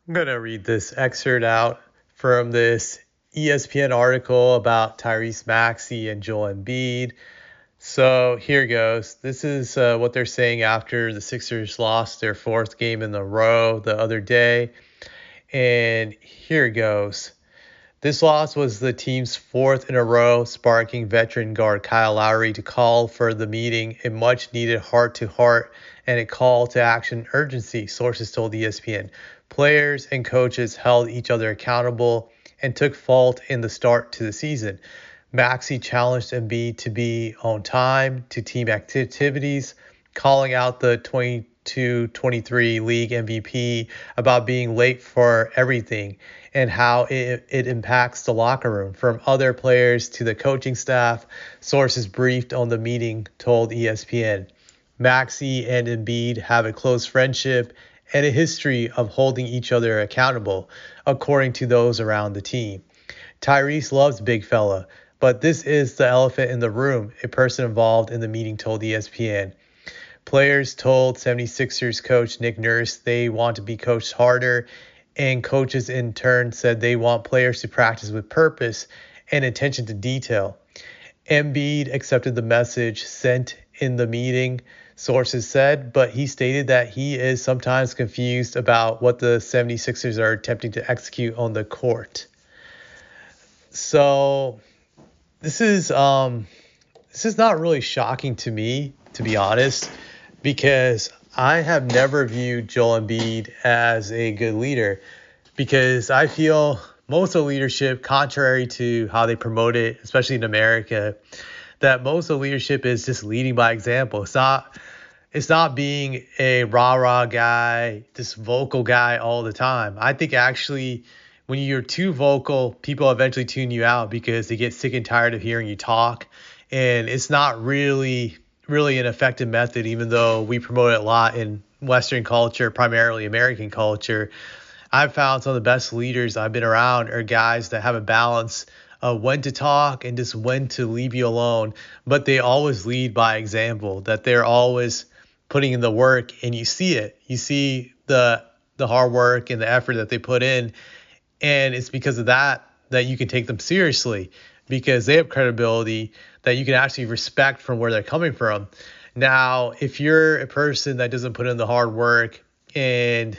I'm going to read this excerpt out from this ESPN article about Tyrese Maxey and Joel Embiid. So here goes. This is what they're saying after the Sixers lost their fourth game in a row the other day. And here goes. This loss was the team's fourth in a row, sparking veteran guard Kyle Lowry to call for the meeting, a much needed heart to heart and a call to action urgency, sources told ESPN. Players and coaches held each other accountable and took fault in the start to the season. Maxey challenged Embiid to be on time to team activities, calling out the 22-23 league MVP about being late for everything and how it impacts the locker room. From other players to the coaching staff, sources briefed on the meeting told ESPN. Maxey and Embiid have a close friendship and a history of holding each other accountable, according to those around the team. Tyrese loves big fella, but this is the elephant in the room, a person involved in the meeting told ESPN. Players told 76ers coach Nick Nurse they want to be coached harder, and coaches in turn said they want players to practice with purpose and attention to detail. Embiid accepted the message sent in the meeting, sources said, but he stated that he is sometimes confused about what the 76ers are attempting to execute on the court. So this is not really shocking to me, to be honest, because I have never viewed Joel Embiid as a good leader, because I feel most of the leadership, contrary to how they promote it, especially in America, that most of the leadership is just leading by example. It's not being a rah-rah guy, this vocal guy all the time. I think actually when you're too vocal, people eventually tune you out because they get sick and tired of hearing you talk. And it's not really an effective method, even though we promote it a lot in Western culture, primarily American culture. I've found some of the best leaders I've been around are guys that have a balance of when to talk and just when to leave you alone. But they always lead by example, that they're always putting in the work, and you see it. You see the hard work and the effort that they put in. And it's because of that you can take them seriously, because they have credibility that you can actually respect from where they're coming from. Now, if you're a person that doesn't put in the hard work and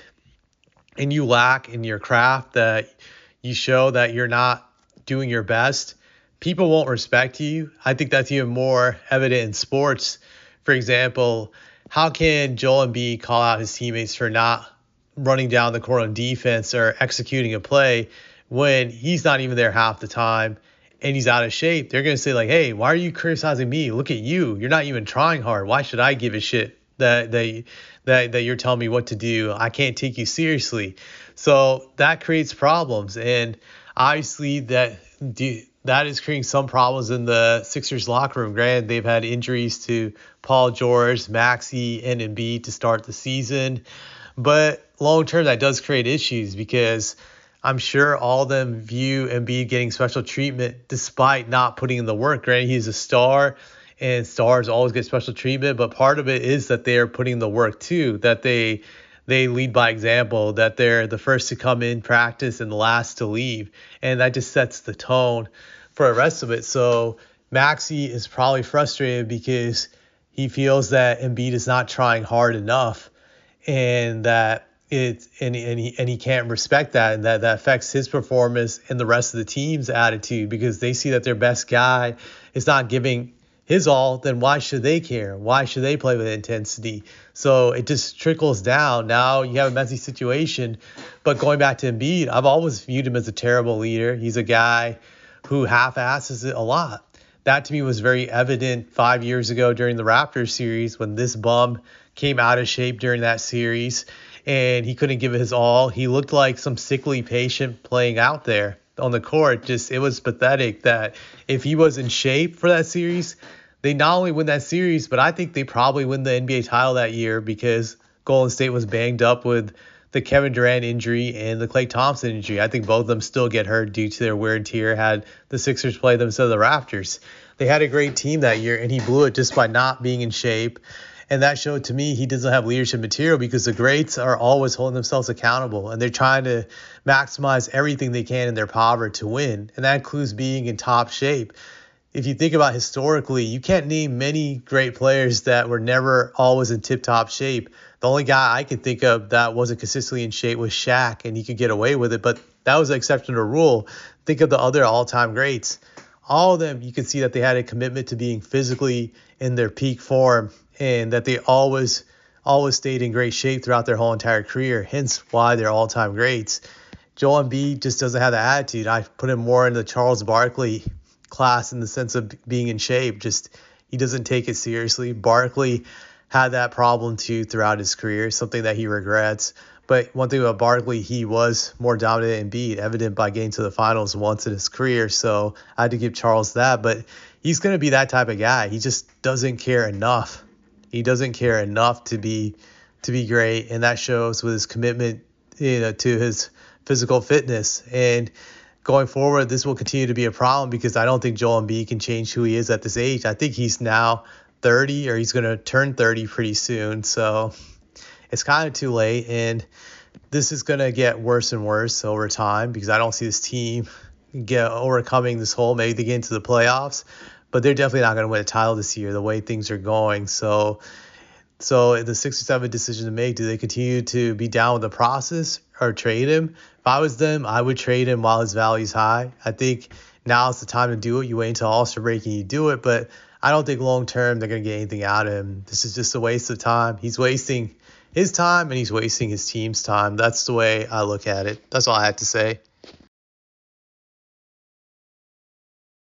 you lack in your craft, that you show that you're not doing your best, people won't respect you. I think that's even more evident in sports. For example, how can Joel Embiid call out his teammates for not running down the court on defense or executing a play when he's not even there half the time and he's out of shape? They're going to say, like, hey, why are you criticizing me? Look at you. You're not even trying hard. Why should I give a shit that you're telling me what to do? I can't take you seriously. So that creates problems. And obviously that is creating some problems in the Sixers locker room. Granted, they've had injuries to Paul George, Maxey, and Embiid to start the season. But long term, that does create issues, because I'm sure all of them view Embiid getting special treatment despite not putting in the work. Granted, he's a star, and stars always get special treatment, but part of it is that they are putting the work too, that they lead by example, that they're the first to come in practice and the last to leave, and that just sets the tone for the rest of it. So Maxey is probably frustrated because he feels that Embiid is not trying hard enough, and that he can't respect that, and that affects his performance and the rest of the team's attitude, because they see that their best guy is not giving his all. Then why should they care? Why should they play with intensity? So it just trickles down. Now you have a messy situation. But going back to Embiid, I've always viewed him as a terrible leader. He's a guy who half-asses it a lot. That to me was very evident 5 years ago during the Raptors series, when this bum came out of shape during that series and he couldn't give it his all. He looked like some sickly patient playing out there on the court. It was pathetic that if he was in shape for that series, they not only win that series, but I think they probably win the NBA title that year, because Golden State was banged up with the Kevin Durant injury and the Klay Thompson injury. I think both of them still get hurt due to their wear and tear had the Sixers play them instead of the Raptors. They had a great team that year, and he blew it just by not being in shape. And that showed to me he doesn't have leadership material because the greats are always holding themselves accountable and they're trying to maximize everything they can in their power to win. And that includes being in top shape. If you think about historically, you can't name many great players that were never always in tip-top shape. The only guy I can think of that wasn't consistently in shape was Shaq, and he could get away with it, but that was the exception to the rule. Think of the other all-time greats. All of them, you can see that they had a commitment to being physically in their peak form and that they always stayed in great shape throughout their whole entire career, hence why they're all-time greats. Joel Embiid just doesn't have the attitude. I put him more in the Charles Barkley class in the sense of being in shape. Just he doesn't take it seriously. Barkley had that problem too throughout his career, something that he regrets. But one thing about Barkley, he was more dominant and Embiid, evident by getting to the finals once in his career. So I had to give Charles that. But he's going to be that type of guy. He just doesn't care enough. He doesn't care enough to be great, and that shows with his commitment, to his physical fitness. And going forward, this will continue to be a problem because I don't think Joel Embiid can change who he is at this age. I think he's now 30, or he's going to turn 30 pretty soon. So it's kind of too late, and this is going to get worse and worse over time because I don't see this team overcoming this hole. Maybe they get into the playoffs, but they're definitely not going to win a title this year the way things are going. So the 6 or 7 decision to make, do they continue to be down with the process or trade him? If I was them, I would trade him while his value's high. I think now is the time to do it. You wait until All-Star break and you do it, but I don't think long-term they're going to get anything out of him. This is just a waste of time. He's wasting his time and he's wasting his team's time. That's the way I look at it. That's all I had to say.